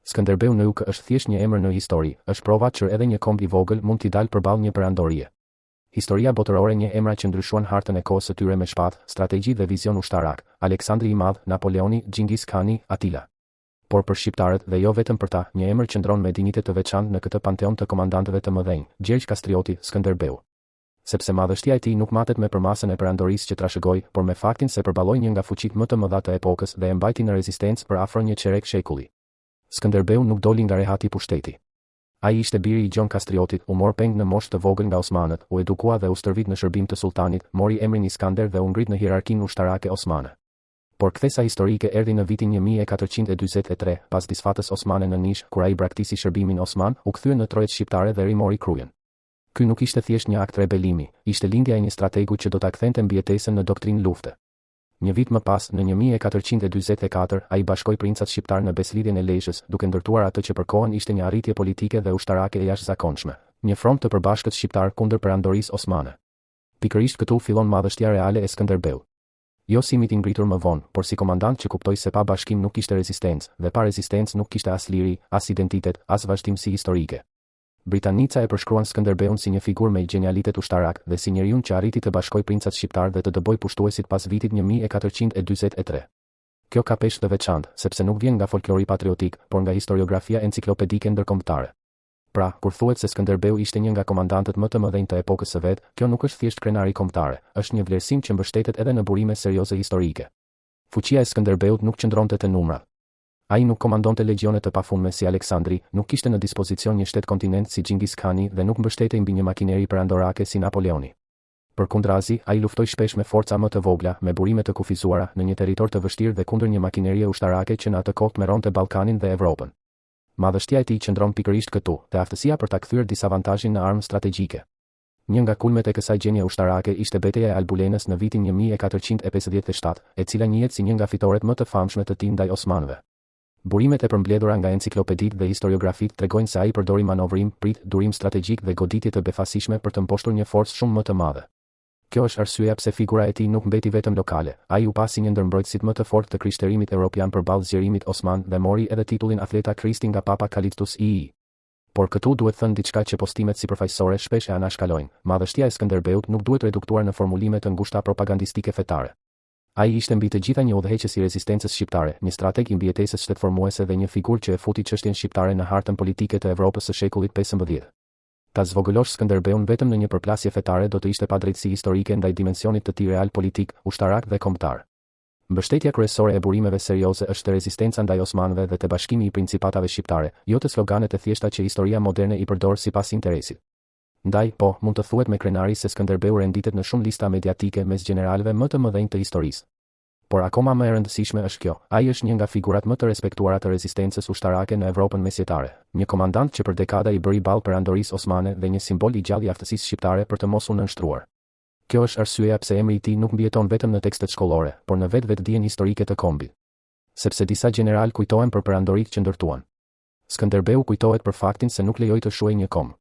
Skënderbeu nuk është thjesht një emër në histori, është prova që edhe një komb I vogël mund t'i dalë përballë një perandorie. Historia botërore një emra që ndryshuan hartën e kohës së tyre me shpatë, strategji dhe vizion ushtarak, Aleksandri I Madh, Napoleoni, Gjingis Khani, Atila. Por për shqiptarët dhe jo vetëm për ta, një emër qëndron me dinjitet të veçantë në këtë panteon të komandantëve të mëdhenj, Gjergj Kastrioti, Skënderbeu. Sepse madhështia e tij nuk matet me përmasën e perandorisë që trashëgoi, por me faktin se përballoi një nga fuqitë më të mëdha të epokës dhe e mbajti në rezistencë për afro një çerek shekulli. Skënderbeu nuk doli nga rehati pushteti. Ai ishte biri I Gjon Kastriotit, u mor peng në moshë të vogël nga Osmanët, u edukua dhe u stërvit në shërbim të sultanit, mori emrin Iskander dhe u ngrit në hierarkinë ushtarake osmane. Por kthesa historike erdhi në vitin 1443, pas disfatës osmane në Nish, kur ai braktisi shërbimin osman, u kthye në trojet shqiptare dhe rimori kryen. Ky nuk ishte thjesht një akt rebelimi, ishte lindja e një strategu që do ta kthente mbijetesën në doktrinë lufte. Një vit më pas, në 1444, ai bashkoi princat shqiptar në beslidhjen e Lezhës, duke ndërtuar atë që për kohën ishte një arritje politike dhe ushtarake e jashtëzakonshme, një front të përbashkët shqiptar kundër perandorisë osmane. Pikërisht këtu fillon madhështia reale e Skënderbeut. Jo si mit I ngritur më vonë, por si komandant që kuptoi se pa bashkim nuk kishte rezistencë, dhe pa rezistencë nuk kishte as liri, as identitet, as vazhdimsi historike. Britanica e përshkruan Skënderbeun si një figurë me genialitet ushtarak dhe si njeriu që arriti të bashkojë princat shqiptar dhe të dëboj pushtuesit pas vitit 1443. Kjo ka peshë të veçantë, sepse nuk vjen nga folklori patriotik, por nga historiografia enciklopedike ndërkombëtare. Pra, kur thuhet se Skënderbeu ishte një nga komandantët më të mëdhenj të epokës së vet, kjo nuk është thjesht krenari kombëtare, është një vlerësim që mbështetet edhe në burime serioze historike. Fuqia e Skënderbeut nuk qëndronte te numrat. Ai nuk komandonte legionet të pafundme si Aleksandri, nuk kishte në dispozicion një shtet kontinent si Gjingis Khani dhe nuk mbështetej mbi një makineri perandorake si Napoleoni. Përkundrazi, ai luftoi shpesh me forca më të vogla, me burime të kufizuara, në një territor të vështirë dhe kundër një makinerie ushtarake që në atë kohë merronte Ballkanin dhe Evropën. Madhështia e tij qëndron pikërisht këtu, te aftësia për ta kthyer disavantazhin në armë strategjike. Një nga kulmet e kësaj gjenie ushtarake ishte betejë e Albulenës në vitin 1457, e cila njihet si një nga fitoret më të famshme të tij ndaj osmanëve. Burimet e përmbledhura nga enciklopeditë dhe historiografitë tregojnë se ai përdori manovrim, prit, durim strategjik dhe goditje të befasishme për të mposhtur një forcë shumë më të madhe. Kjo është arsyeja pse figura e tij nuk mbeti vetëm lokale, ai u pasi një ndër mbrojtësit më të fortë të krishterimit evropian përballë zgjerimit osman dhe mori edhe titullin Athleta Christi nga Papa Kallixtus II. Por këtu duhet thënë diçka që postimet sipërfaqësore shpesh e anashkalojnë. Madhështia e Skënderbeut nuk duhet reduktuar në formulime të ngushta propagandistike fetare. Ai ishte mbi të gjitha një udhëheqës I rezistencës shqiptare, një strateg I mbijetesës shtetformuese dhe një figurë që e futi çështjen shqiptare në hartën politike të Evropës së shekullit 15. Ta zvogëlosh Skënderbeun vetëm në një përplasje fetare do të ishte padrejtësi historike ndaj dimensionit të tij real politik, ushtarak dhe kombëtar. Mbështetja kryesore e burimeve serioze është rezistenca ndaj osmanëve dhe te bashkimi I principatave shqiptare, jo të sloganet e thjeshta që historia moderne I përdor sipas interesit. Ndaj, po, mund të thuhet me krenari se Skënderbeu renditet në shumë lista mediatike mes generalëve më të mëdhenj të historisë. Por akoma më e rëndësishme është kjo, ai është një nga figurat më të respektuara të rezistencës ushtarake në Evropën mesjetare, një komandant që për dekada I bëri ballë perandorisë osmane dhe një simbol I gjallë I aftësisë shqiptare për të mos u nënshtruar. Kjo është arsyeja pse emri I tij nuk mbijeton vetëm në tekstet shkollore, por në vetdijen historike të kombit. Sepse disa general kujtohen për perandoritë që ndërtuan. Skënderbeu kujtohet për faktin se nuk lejoi të shuhej një komb.